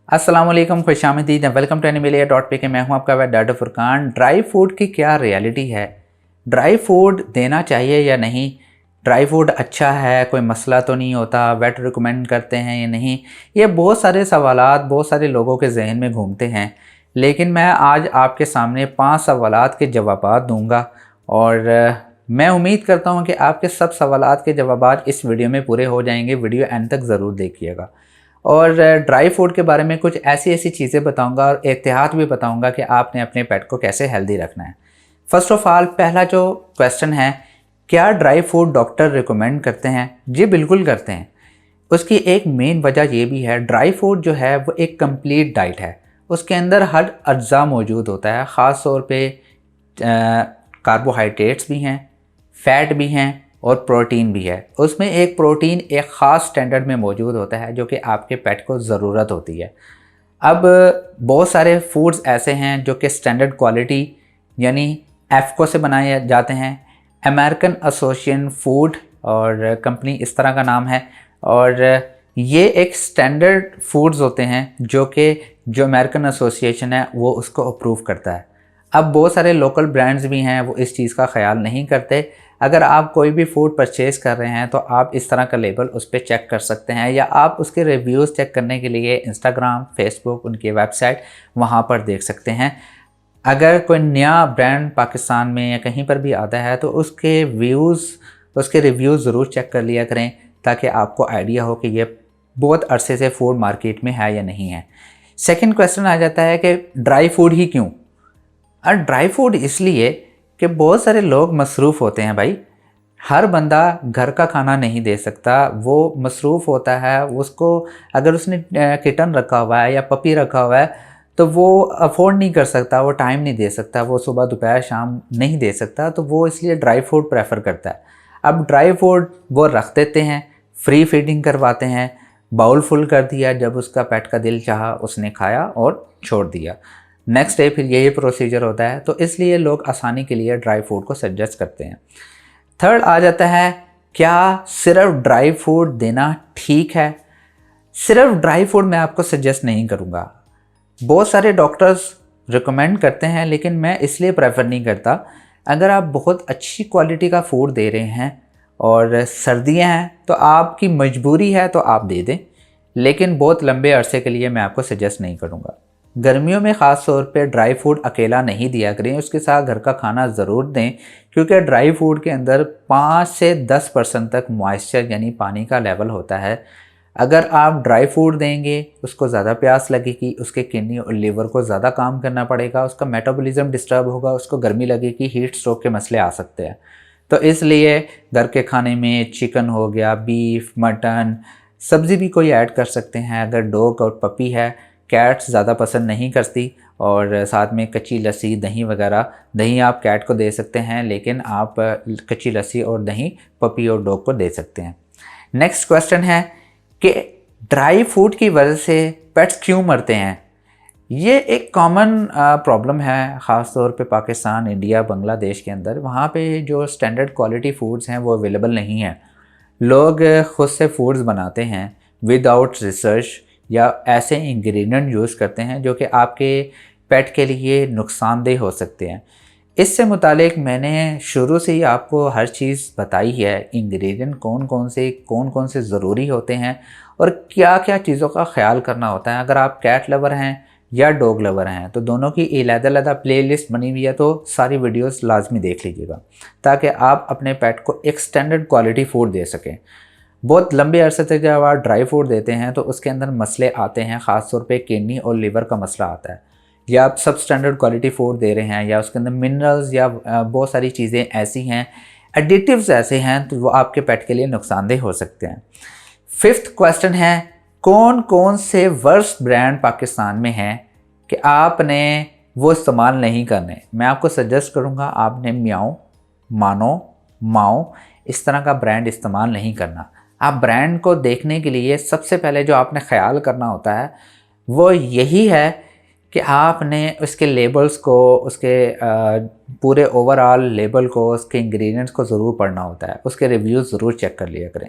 अस्सलाम वालेकुम, खुशामदीद, welcome to एनिमलिया.pk। मैं हूं आपका डॉक्टर फुरकान। ड्राई फूड की क्या रियलिटी है? ड्राई फूड देना चाहिए या नहीं? ड्राई फूड अच्छा है, कोई मसला तो नहीं होता? वेट रिकमेंड करते हैं या नहीं? ये बहुत सारे सवालात बहुत सारे लोगों के जहन में घूमते हैं, लेकिन मैं आज आपके सामने 5 सवालात के जवाबात दूंगा और मैं उम्मीद करता हूं कि आपके सब सवालात के जवाबात इस वीडियो में पूरे हो जाएंगे। वीडियो एंड तक ज़रूर देखिएगा और ड्राई फूड के बारे में कुछ ऐसी ऐसी चीज़ें बताऊंगा और एहतियात भी बताऊंगा कि आपने अपने पेट को कैसे हेल्दी रखना है। फर्स्ट ऑफ ऑल, पहला जो क्वेश्चन है, क्या ड्राई फूड डॉक्टर रिकमेंड करते हैं? जी बिल्कुल करते हैं। उसकी एक मेन वजह ये भी है, ड्राई फूड जो है वो एक कंप्लीट डाइट है। उसके अंदर हर अज्जा मौजूद होता है, ख़ास तौर पे कार्बोहाइड्रेट्स भी हैं, फ़ैट भी हैं और प्रोटीन भी है। उसमें एक प्रोटीन एक ख़ास स्टैंडर्ड में मौजूद होता है जो कि आपके पेट को ज़रूरत होती है। अब बहुत सारे फूड्स ऐसे हैं जो कि स्टैंडर्ड क्वालिटी यानी एफको से बनाए जाते हैं। अमेरिकन एसोसिएशन फूड और कंपनी इस तरह का नाम है, और ये एक स्टैंडर्ड फूड्स होते हैं जो अमेरिकन एसोसिएशन है वो उसको अप्रूव करता है। अब बहुत सारे लोकल ब्रांड्स भी हैं वो इस चीज़ का ख्याल नहीं करते। अगर आप कोई भी फूड परचेज़ कर रहे हैं तो आप इस तरह का लेबल उस पर चेक कर सकते हैं, या आप उसके रिव्यूज़ चेक करने के लिए इंस्टाग्राम, फेसबुक, उनकी वेबसाइट वहाँ पर देख सकते हैं। अगर कोई नया ब्रांड पाकिस्तान में या कहीं पर भी आता है तो उसके रिव्यूज़ ज़रूर चेक कर लिया करें, ताकि आपको आइडिया हो कि ये बहुत अरसे से फूड मार्केट में है या नहीं है। सेकंड क्वेश्चन आ जाता है कि ड्राई फूड ही क्यों? और ड्राई फूड इसलिए कि बहुत सारे लोग मसरूफ़ होते हैं भाई। हर बंदा घर का खाना नहीं दे सकता, वो मसरूफ़ होता है। उसको अगर उसने किटन रखा हुआ है या पपी रखा हुआ है तो वो अफोर्ड नहीं कर सकता, वो टाइम नहीं दे सकता, वो सुबह दोपहर शाम नहीं दे सकता, तो वो इसलिए ड्राई फूड प्रेफर करता है। अब ड्राई फूड वो रख देते हैं, फ्री फीडिंग करवाते हैं, बाउल फुल कर दिया, जब उसका पेट का दिल चाहा उसने खाया और छोड़ दिया। नेक्स्ट डे फिर यही प्रोसीजर होता है, तो इसलिए लोग आसानी के लिए ड्राई फूड को सजेस्ट करते हैं। थर्ड आ जाता है, क्या सिर्फ ड्राई फूड देना ठीक है? सिर्फ ड्राई फूड मैं आपको सजेस्ट नहीं करूँगा। बहुत सारे डॉक्टर्स रिकमेंड करते हैं, लेकिन मैं इसलिए प्रेफर नहीं करता। अगर आप बहुत अच्छी क्वालिटी का फूड दे रहे हैं और सर्दियाँ हैं तो आपकी मजबूरी है तो आप दे दें, लेकिन बहुत लंबे अरसे के लिए मैं आपको सजेस्ट नहीं करूँगा। गर्मियों में ख़ास तौर पे ड्राई फूड अकेला नहीं दिया करें, उसके साथ घर का खाना ज़रूर दें, क्योंकि ड्राई फूड के अंदर 5 से 10% तक मॉइस्चर यानी पानी का लेवल होता है। अगर आप ड्राई फूड देंगे उसको ज़्यादा प्यास लगेगी, उसके किडनी और लीवर को ज़्यादा काम करना पड़ेगा, उसका मेटाबॉलिज्म डिस्टर्ब होगा, उसको गर्मी लगेगी, हीट स्ट्रोक के मसले आ सकते हैं। तो इसलिए घर के खाने में चिकन हो गया, बीफ, मटन, सब्ज़ी भी कोई ऐड कर सकते हैं। अगर डॉग और पपी है, कैट्स ज़्यादा पसंद नहीं करती, और साथ में कच्ची लस्सी, दही वगैरह, दही आप कैट को दे सकते हैं, लेकिन आप कच्ची लस्सी और दही पपी और डॉग को दे सकते हैं। नेक्स्ट क्वेश्चन है कि ड्राई फूड की वजह से पेट्स क्यों मरते हैं? ये एक कॉमन प्रॉब्लम है, ख़ास तौर पे पाकिस्तान, इंडिया, बांग्लादेश के अंदर। वहाँ पे जो स्टैंडर्ड क्वालिटी फूड्स हैं वो अवेलेबल नहीं हैं। लोग ख़ुद से फूड्स बनाते हैं विदाउट रिसर्च, या ऐसे इंग्रेडिएंट यूज़ करते हैं जो कि आपके पेट के लिए नुकसानदेह हो सकते हैं। इससे मुतालिक मैंने शुरू से ही आपको हर चीज़ बताई है, इंग्रेडिएंट कौन कौन से ज़रूरी होते हैं और क्या क्या चीज़ों का ख्याल करना होता है। अगर आप कैट लवर हैं या डॉग लवर हैं तो दोनों की अलग-अलग प्लेलिस्ट बनी हुई है, तो सारी वीडियोस लाजमी देख लीजिएगा, ताकि आप अपने पेट को एक स्टैंडर्ड क्वालिटी फूड दे सकें। बहुत लंबे अरसे तक जब आप ड्राई फूड देते हैं तो उसके अंदर मसले आते हैं, ख़ास तौर पे किडनी और लीवर का मसला आता है। या आप सब स्टैंडर्ड क्वालिटी फूड दे रहे हैं, या उसके अंदर मिनरल्स या बहुत सारी चीज़ें ऐसी हैं, एडिटिव्स ऐसे हैं, तो वो आपके पेट के लिए नुकसानदेह हो सकते हैं। फिफ्थ क्वेश्चन है, कौन कौन से वर्स्ट ब्रांड पाकिस्तान में हैं कि आपने वो इस्तेमाल नहीं करने? मैं आपको सजेस्ट करूँगा आपने म्याओ, मानो, माओ इस तरह का ब्रांड इस्तेमाल नहीं करना। आप ब्रांड को देखने के लिए सबसे पहले जो आपने ख्याल करना होता है वो यही है कि आपने उसके लेबल्स को, उसके पूरे ओवरऑल लेबल को, उसके इंग्रेडिएंट्स को ज़रूर पढ़ना होता है, उसके रिव्यूज़ ज़रूर चेक कर लिया करें।